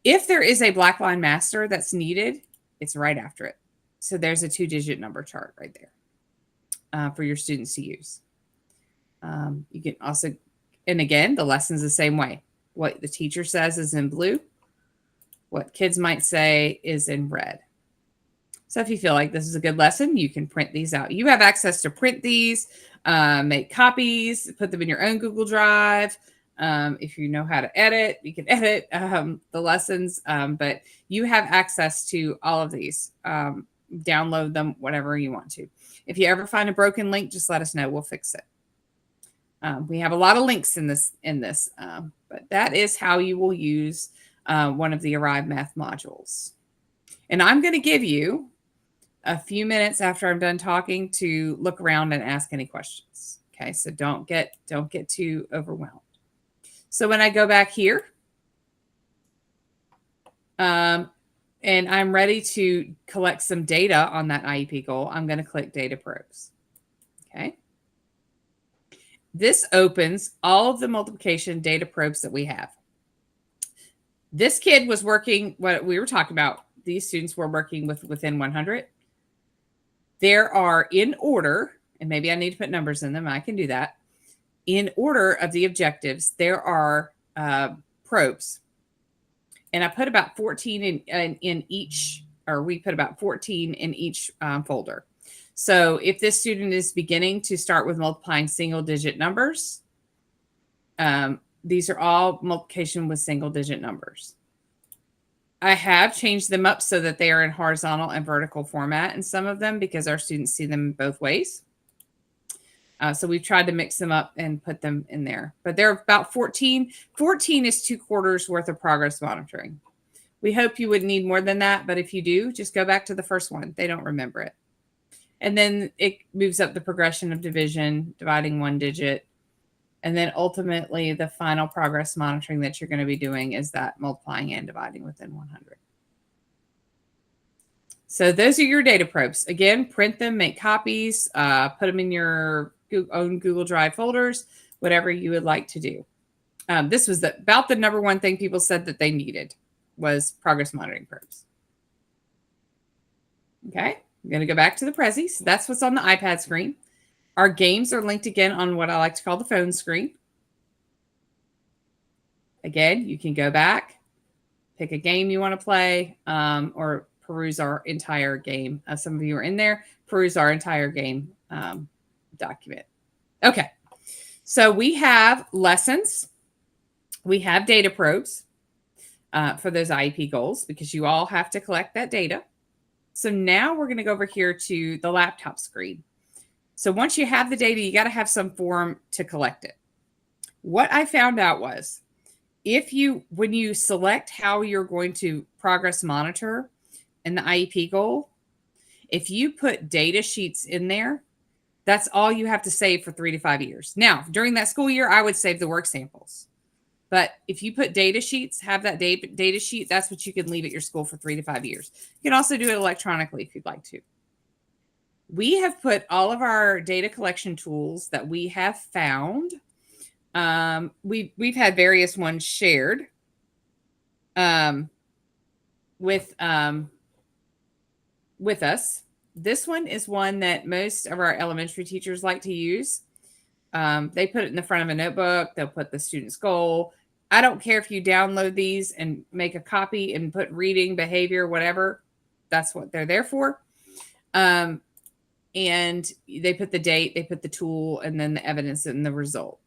[SPEAKER 1] If there is a black line master that's needed, it's right after it. So there's a 2-digit number chart right there for your students to use. You can also, and again, the lesson's the same way. What the teacher says is in blue. What kids might say is in red. So if you feel like this is a good lesson, you can print these out. You have access to print these, make copies, put them in your own Google Drive. If you know how to edit, you can edit the lessons, but you have access to all of these. Download them, whatever you want to. If you ever find a broken link, just let us know. We'll fix it. We have a lot of links in this, but that is how you will use one of the Arrive Math modules. And I'm going to give you a few minutes after I'm done talking to look around and ask any questions. Okay, so don't get too overwhelmed. So when I go back here, and I'm ready to collect some data on that IEP goal, I'm going to click Data Probes. Okay. This opens all of the multiplication data probes that we have. This kid was working, what we were talking about, these students were working with within 100. There are in order, and maybe I need to put numbers in them. I can do that. In order of the objectives, there are probes. And I put about 14 in each, or we put about 14 in each folder. So if this student is beginning to start with multiplying single digit numbers, these are all multiplication with single digit numbers. I have changed them up so that they are in horizontal and vertical format in some of them because our students see them both ways. So we've tried to mix them up and put them in there. But they're about 14. 14 is 2 quarters worth of progress monitoring. We hope you wouldn't need more than that. But if you do, just go back to the first one. They don't remember it. And then it moves up the progression of division, dividing 1 digit. And then ultimately, the final progress monitoring that you're going to be doing is that multiplying and dividing within 100. So those are your data probes. Again, print them, make copies, put them in your own Google Drive folders, whatever you would like to do. This was about the number one thing people said that they needed was progress monitoring probes. Okay, I'm going to go back to the Prezi. So that's what's on the iPad screen. Our games are linked again on what I like to call the phone screen. Again, you can go back, pick a game you want to play, or peruse our entire game. Some of you are in there. Peruse our entire game document. Okay, so we have lessons. We have data probes for those IEP goals because you all have to collect that data. So now we're going to go over here to the laptop screen. So once you have the data, you got to have some form to collect it. What I found out was when you select how you're going to progress monitor in the IEP goal, if you put data sheets in there, that's all you have to save for 3 to 5 years. Now, during that school year, I would save the work samples. But if you put data sheets, have that data sheet, that's what you can leave at your school for 3 to 5 years. You can also do it electronically if you'd like to. We have put all of our data collection tools that we have found. We've had various ones shared with us. This one is one that most of our elementary teachers like to use. They put it in the front of a notebook. They'll put the student's goal. I don't care if you download these and make a copy and put reading, behavior, whatever. That's what they're there for. And they put the date, they put the tool, and then the evidence and the result.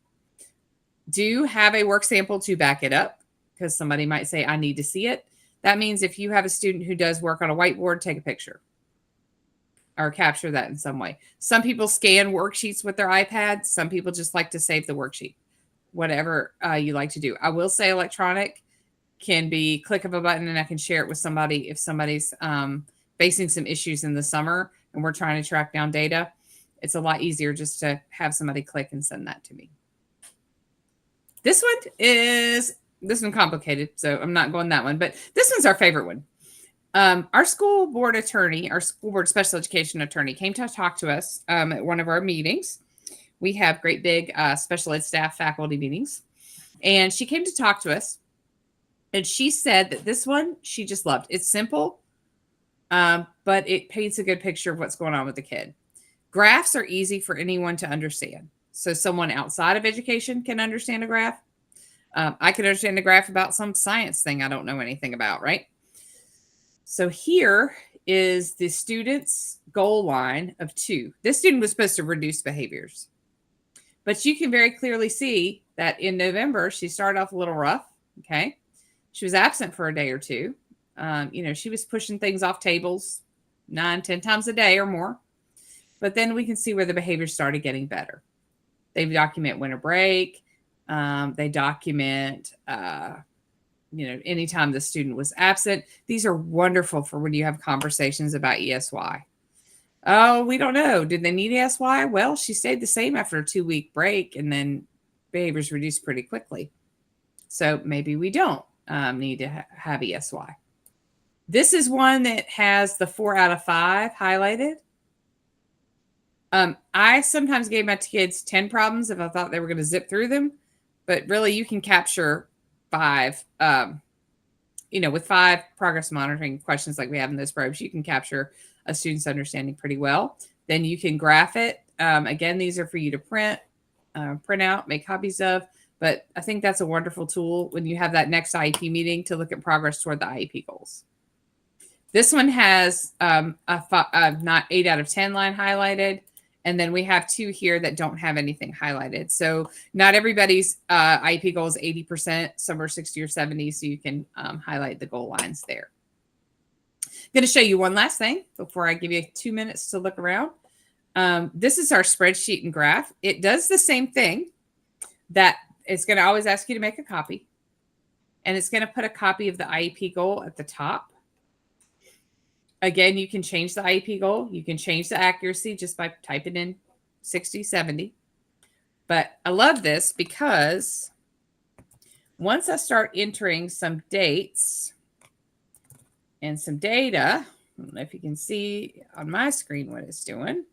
[SPEAKER 1] Do have a work sample to back it up because somebody might say, I need to see it. That means if you have a student who does work on a whiteboard, take a picture or capture that in some way. Some people scan worksheets with their iPad. Some people just like to save the worksheet, whatever you like to do. I will say electronic can be click of a button and I can share it with somebody if somebody's facing some issues in the summer and we're trying to track down data. It's a lot easier just to have somebody click and send that to me. This one complicated, so I'm not going that one, but this one's our favorite one. Our school board attorney, our school board special education attorney came to talk to us at one of our meetings. We have great big special ed staff faculty meetings. And she came to talk to us. And she said that this one she just loved. It's simple, but it paints a good picture of what's going on with the kid. Graphs are easy for anyone to understand. So someone outside of education can understand a graph. I can understand a graph about some science thing I don't know anything about, right? So here is the student's goal line of 2. This student was supposed to reduce behaviors. But you can very clearly see that in November, she started off a little rough, okay? She was absent for a day or 2. She was pushing things off tables 9-10 times a day or more. But then we can see where the behaviors started getting better. They document winter break. They document, anytime the student was absent. These are wonderful for when you have conversations about ESY. Oh, we don't know. Did they need ESY? Well, she stayed the same after a 2-week break, and then behaviors reduced pretty quickly. So maybe we don't need to have ESY. This is one that has the 4 out of 5 highlighted. I sometimes gave my kids 10 problems if I thought they were going to zip through them, but really you can capture 5, with 5 progress monitoring questions like we have in those probes, you can capture a student's understanding pretty well. Then you can graph it. Again, these are for you to print out, make copies of, but I think that's a wonderful tool when you have that next IEP meeting to look at progress toward the IEP goals. This one has not 8 out of 10 line highlighted. And then we have 2 here that don't have anything highlighted. So not everybody's IEP goal is 80%, some are 60 or 70. So you can highlight the goal lines there. I'm going to show you one last thing before I give you 2 minutes to look around. This is our spreadsheet and graph. It does the same thing, that it's going to always ask you to make a copy. And it's going to put a copy of the IEP goal at the top. Again, you can change the IEP goal. You can change the accuracy just by typing in 60, 70. But I love this because once I start entering some dates and some data, I don't know if you can see on my screen what it's doing.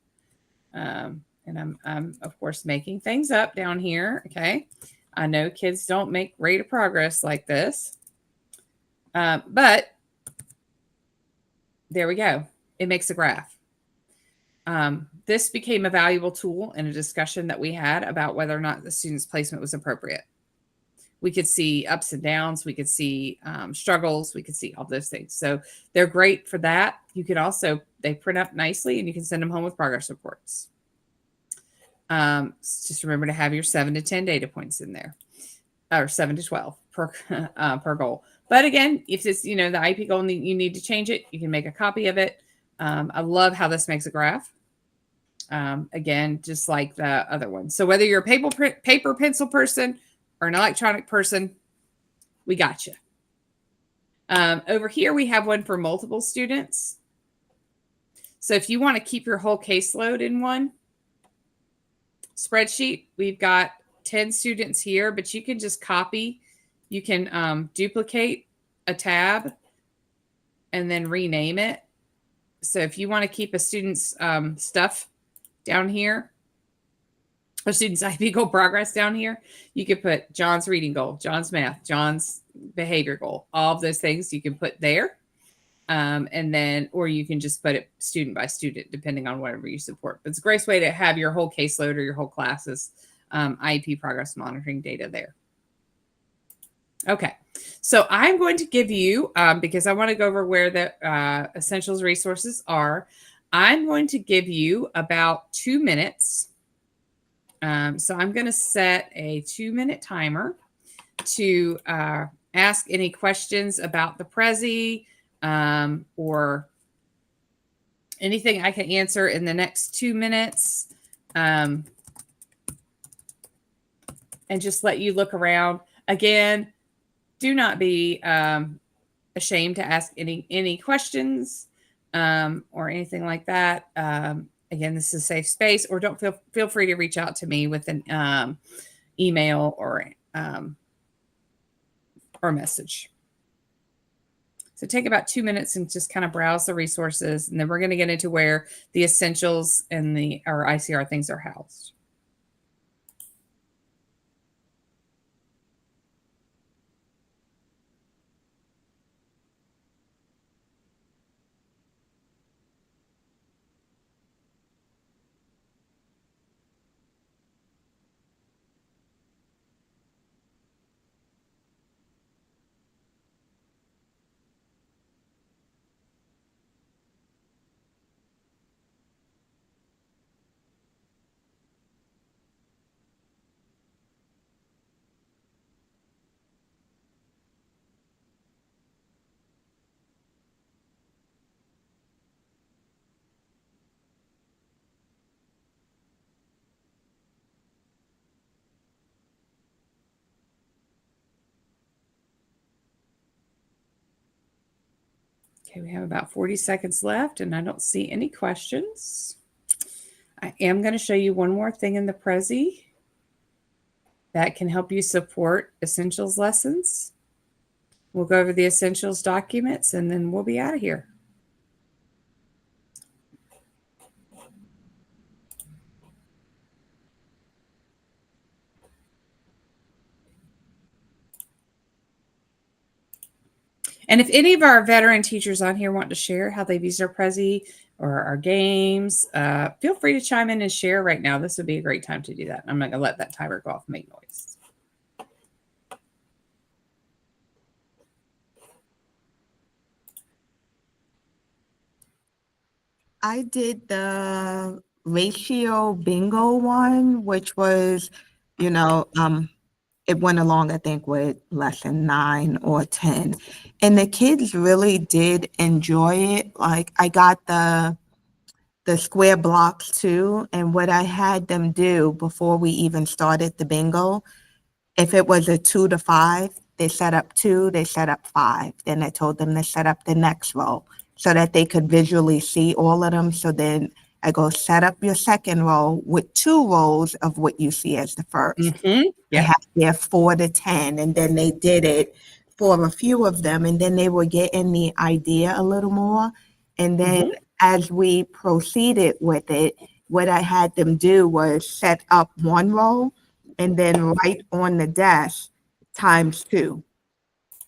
[SPEAKER 1] And I'm, of course, making things up down here. Okay. I know kids don't make rate of progress like this. But there we go. It makes a graph. This became a valuable tool in a discussion that we had about whether or not the student's placement was appropriate. We could see ups and downs. We could see struggles. We could see all those things. So they're great for that. You can also, they print up nicely and you can send them home with progress reports. Just remember to have your 7 to 10 data points in there, or 7 to 12 per goal. But again, if it's, the IEP goal, you need to change it, you can make a copy of it. I love how this makes a graph. Again, just like the other one. So whether you're a paper pencil person or an electronic person, we got you. Over here, we have one for multiple students. So if you want to keep your whole caseload in one spreadsheet, we've got 10 students here, but you can just copy. You can duplicate a tab and then rename it. So if you want to keep a student's stuff down here, a student's IEP goal progress down here, you could put John's reading goal, John's math, John's behavior goal, all of those things you can put there. And then, or you can just put it student by student, depending on whatever you support. But it's a great way to have your whole caseload or your whole class's IEP progress monitoring data there. Okay, so I'm going to give you, because I want to go over where the essentials resources are, I'm going to give you about 2 minutes. So I'm going to set a 2-minute timer to ask any questions about the Prezi or anything I can answer in the next 2 minutes. And just let you look around. Again, do not be ashamed to ask any questions or anything like that. Again, this is a safe space, or don't feel free to reach out to me with an email or message. So take about 2 minutes and just kind of browse the resources, and then we're going to get into where the essentials and our ICR things are housed. Okay, we have about 40 seconds left, and I don't see any questions. I am going to show you one more thing in the Prezi that can help you support essentials lessons. We'll go over the essentials documents, and then we'll be out of here. And if any of our veteran teachers on here want to share how they've used our Prezi or our games, feel free to chime in and share right now. This would be a great time to do that. I'm not going to let that timer go off and make noise.
[SPEAKER 4] I did the ratio bingo one, which was, it went along, I think, with lesson 9 or 10. And the kids really did enjoy it. Like, I got the square blocks too. And what I had them do before we even started the bingo, if it was a 2 to 5, they set up 2, they set up 5. Then I told them to set up the next row so that they could visually see all of them. So then I go, set up your second row with 2 rows of what you see as the first.
[SPEAKER 1] Mm-hmm.
[SPEAKER 4] They had their 4 to 10, and then they did it for a few of them, and then they were getting the idea a little more. And then as we proceeded with it, what I had them do was set up 1 row and then write on the desk ×2,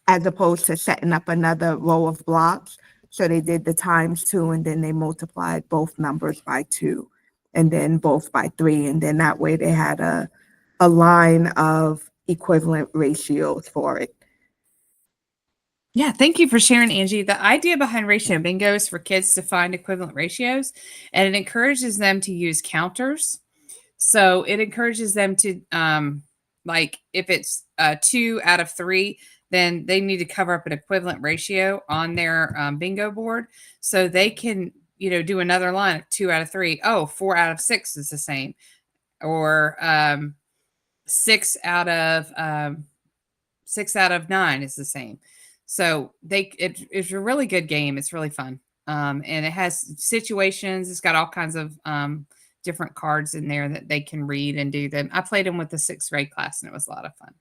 [SPEAKER 4] as opposed to setting up another row of blocks. So they did the ×2, and then they multiplied both numbers by 2, and then both by 3. And then that way they had a line of equivalent ratios for it.
[SPEAKER 1] Yeah, thank you for sharing, Angie. The idea behind ratio bingo is for kids to find equivalent ratios, and it encourages them to use counters. So it encourages them to, like, if it's 2 out of 3, then they need to cover up an equivalent ratio on their bingo board, so they can, do another line of 2 out of 3. Oh, 4 out of 6 is the same, or 6 out of 9 is the same. So it's a really good game. It's really fun, and it has situations. It's got all kinds of different cards in there that they can read and do them. I played them with the 6th grade class, and it was a lot of fun.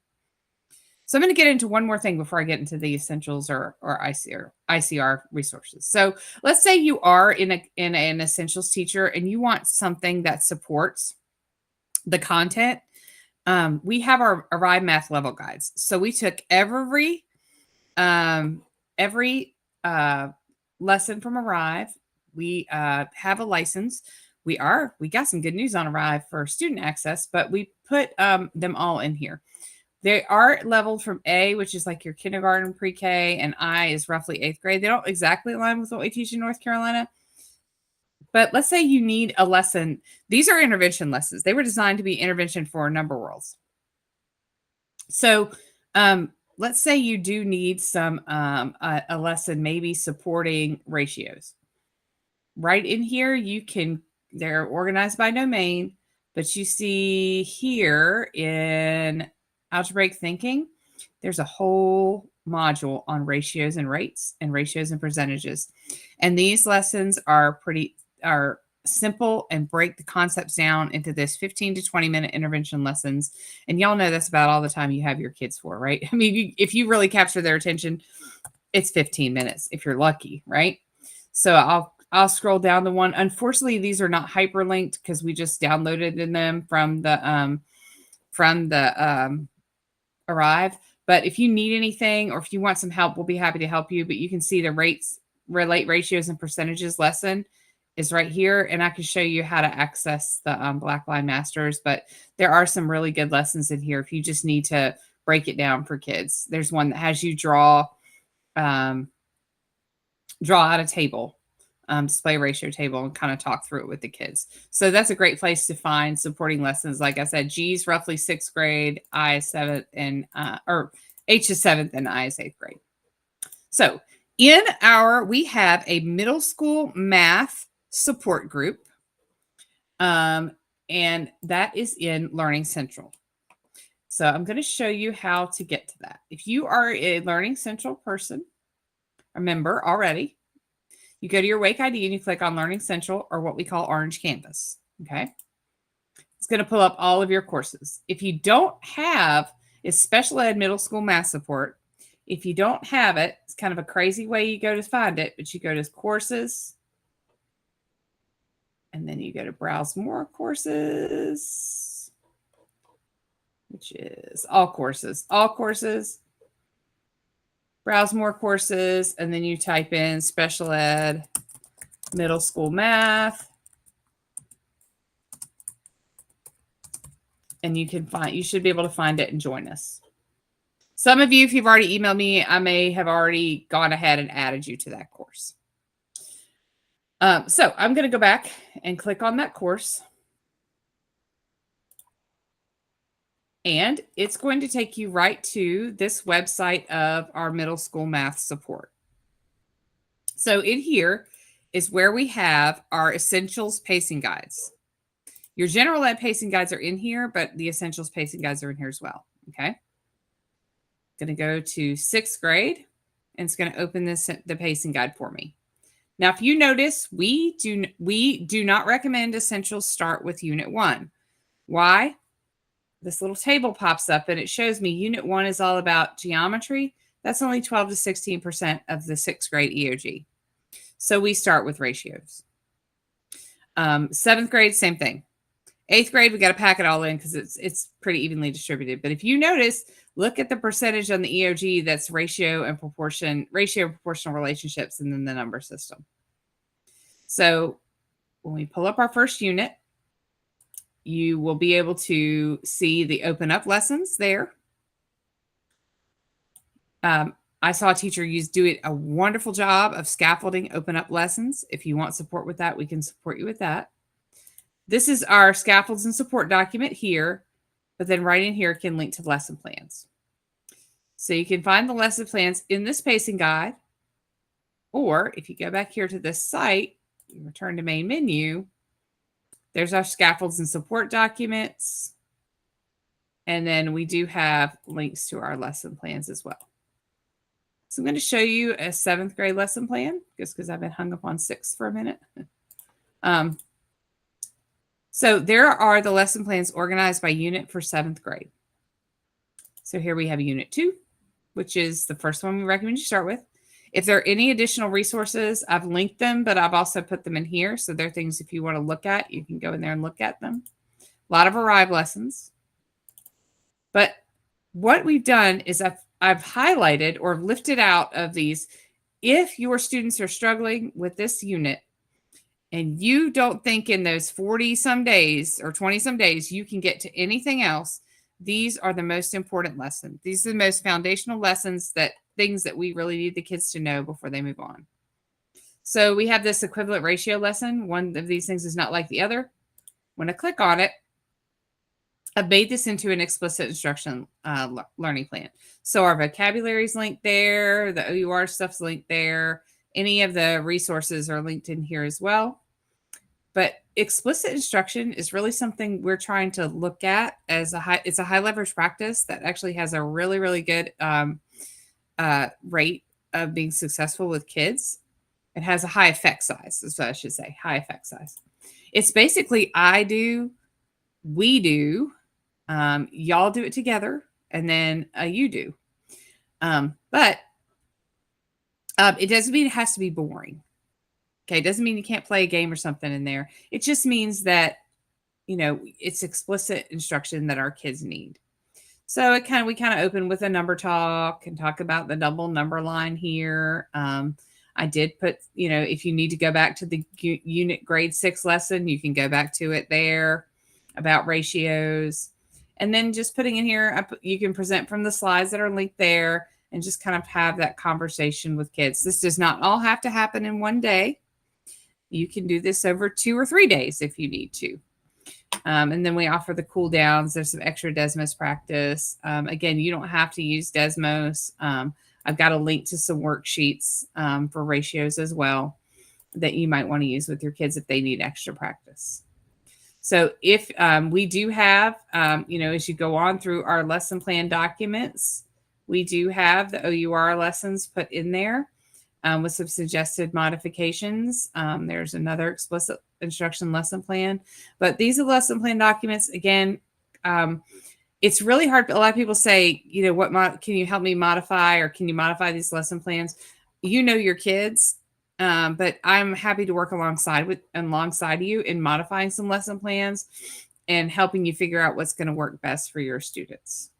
[SPEAKER 1] So I'm going to get into one more thing before I get into the essentials or ICR resources. So let's say you are in an essentials teacher and you want something that supports the content. We have our Arrive Math level guides. So we took every lesson from Arrive. We have a license. We got some good news on Arrive for student access, but we put them all in here. They are leveled from A, which is like your kindergarten, pre-K, and I is roughly 8th grade. They don't exactly align with what we teach in North Carolina. But let's say you need a lesson. These are intervention lessons. They were designed to be intervention for number worlds. So let's say you do need some a lesson maybe supporting ratios. Right in here, they're organized by domain, but you see here in algebraic thinking, there's a whole module on ratios and rates and ratios and percentages. And these lessons are simple and break the concepts down into this 15 to 20 minute intervention lessons. And y'all know that's about all the time you have your kids for, right? I mean, if you really capture their attention, it's 15 minutes if you're lucky, right? So I'll scroll down the one. Unfortunately, these are not hyperlinked because we just downloaded them from the Arrive. But if you need anything or if you want some help, we'll be happy to help you. But you can see the relate ratios and percentages lesson is right here. And I can show you how to access the Blackline Masters. But there are some really good lessons in here if you just need to break it down for kids. There's one that has you draw out a table, display ratio table, and kind of talk through it with the kids. So that's a great place to find supporting lessons. Like I said, G's roughly 6th grade, I is 7th, and or H is 7th, and I is 8th grade. So we have a middle school math support group, and that is in Learning Central. So I'm going to show you how to get to that. If you are a Learning Central person, a member already, you go to your Wake ID and you click on Learning Central, or what we call Orange Canvas. Okay. It's going to pull up all of your courses. If you don't have it's special ed middle school math support. If you don't have it, it's kind of a crazy way you go to find it, but you go to courses and then you go to browse more courses, which is all courses, browse more courses, and then you type in special ed middle school math, and you should be able to find it and join us. Some of you, if you've already emailed me, I may have already gone ahead and added you to that course. So I'm going to go back and click on that course. And it's going to take you right to this website of our middle school math support. So in here is where we have our essentials pacing guides. Your general ed pacing guides are in here, but the essentials pacing guides are in here as well. Okay. Going to go to 6th grade, and it's going to open the pacing guide for me. Now, if you notice, we do not recommend essentials start with Unit 1. Why? This little table pops up and it shows me Unit 1 is all about geometry. That's only 12 to 16% of the 6th grade EOG. So we start with ratios. 7th grade, same thing. 8th grade, we got to pack it all in because it's pretty evenly distributed. But if you notice, look at the percentage on the EOG that's ratio and proportional relationships, and then the number system. So when we pull up our first unit, you will be able to see the open up lessons there. I saw a teacher do a wonderful job of scaffolding open up lessons. If you want support with that, we can support you with that. This is our scaffolds and support document here, but then right in here can link to lesson plans. So you can find the lesson plans in this pacing guide, or if you go back here to this site, you return to main menu, there's our scaffolds and support documents. And then we do have links to our lesson plans as well. So I'm going to show you a 7th grade lesson plan, just because I've been hung up on 6th for a minute. So there are the lesson plans organized by unit for 7th grade. So here we have Unit 2, which is the first one we recommend you start with. If there are any additional resources, I've linked them, but I've also put them in here. So they're things if you want to look at, you can go in there and look at them. A lot of Arrive lessons. But what we've done is I've highlighted or lifted out of these. If your students are struggling with this unit and you don't think in those 40 some days or 20 some days you can get to anything else, these are the most important lessons. These are the most foundational lessons, things that we really need the kids to know before they move on. So we have this equivalent ratio lesson. One of these things is not like the other. When I click on it, I've made this into an explicit instruction learning plan. So our vocabulary is linked there. The OUR stuff's linked there. Any of the resources are linked in here as well. But explicit instruction is really something we're trying to look at as it's a high leverage practice that actually has a really, really good rate of being successful with kids. It has a high effect size, is what I should say, high effect size. It's basically I do, we do, y'all do it together, and then you do. But it doesn't mean it has to be boring. Okay, it doesn't mean you can't play a game or something in there. It just means that, it's explicit instruction that our kids need. So we kind of open with a number talk and talk about the double number line here. I did put, if you need to go back to the unit grade 6 lesson, you can go back to it there about ratios. And then just putting in here, you can present from the slides that are linked there and just kind of have that conversation with kids. This does not all have to happen in one day. You can do this over 2 or 3 days if you need to. And then we offer the cool downs. There's some extra Desmos practice. Again, you don't have to use Desmos. I've got a link to some worksheets for ratios as well that you might want to use with your kids if they need extra practice. So if we do have, as you go on through our lesson plan documents, we do have the OUR lessons put in there with some suggested modifications. There's another explicit instruction lesson plan, but these are lesson plan documents. Again, it's really hard. A lot of people say, what can you help me modify, or can you modify these lesson plans? Your kids, but I'm happy to work alongside you in modifying some lesson plans and helping you figure out what's going to work best for your students.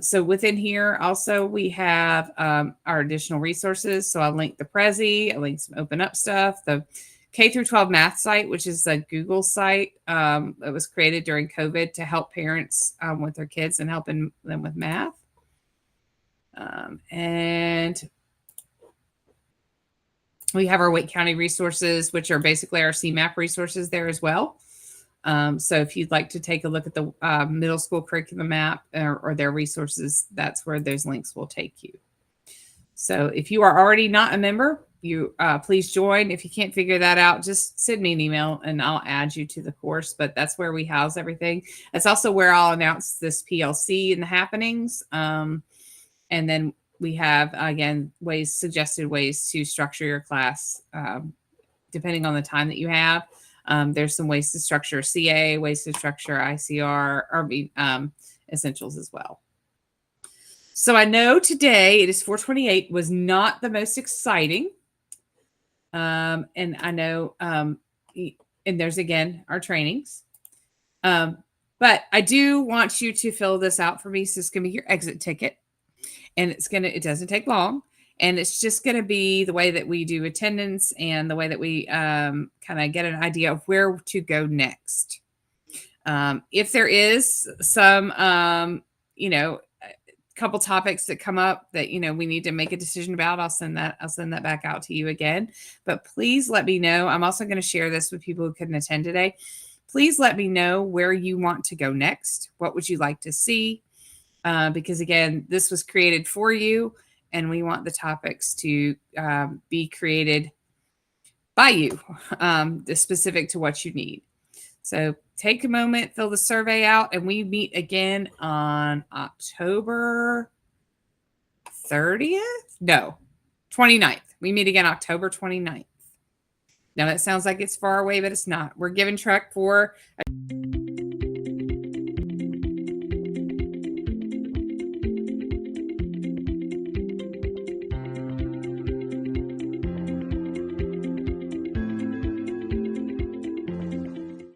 [SPEAKER 1] So within here, also, we have our additional resources. So I'll link the Prezi, I'll link some Open Up stuff, the K through 12 math site, which is a Google site that was created during COVID to help parents with their kids and helping them with math. And we have our Wake County resources, which are basically our CMAP resources there as well. So if you'd like to take a look at the middle school curriculum map or their resources, that's where those links will take you. So if you are already not a member, you please join. If you can't figure that out, just send me an email and I'll add you to the course. But that's where we house everything. That's also where I'll announce this PLC and the happenings. And then we have, again, suggested ways to structure your class depending on the time that you have. There's some ways to structure CA, ways to structure ICR, or essentials as well. So I know today, it is 4:28, was not the most exciting. And I know, and there's, again, our trainings. But I do want you to fill this out for me. So it's going to be your exit ticket. And it doesn't take long. And it's just going to be the way that we do attendance and the way that we kind of get an idea of where to go next. If there is some, couple topics that come up that, we need to make a decision about, I'll send that back out to you again. But please let me know. I'm also going to share this with people who couldn't attend today. Please let me know where you want to go next. What would you like to see? Because again, this was created for you, and we want the topics to be created by you, specific to what you need. So take a moment, fill the survey out, and we meet again on October 30th? No, 29th. We meet again October 29th. Now that sounds like it's far away, but it's not. We're giving track for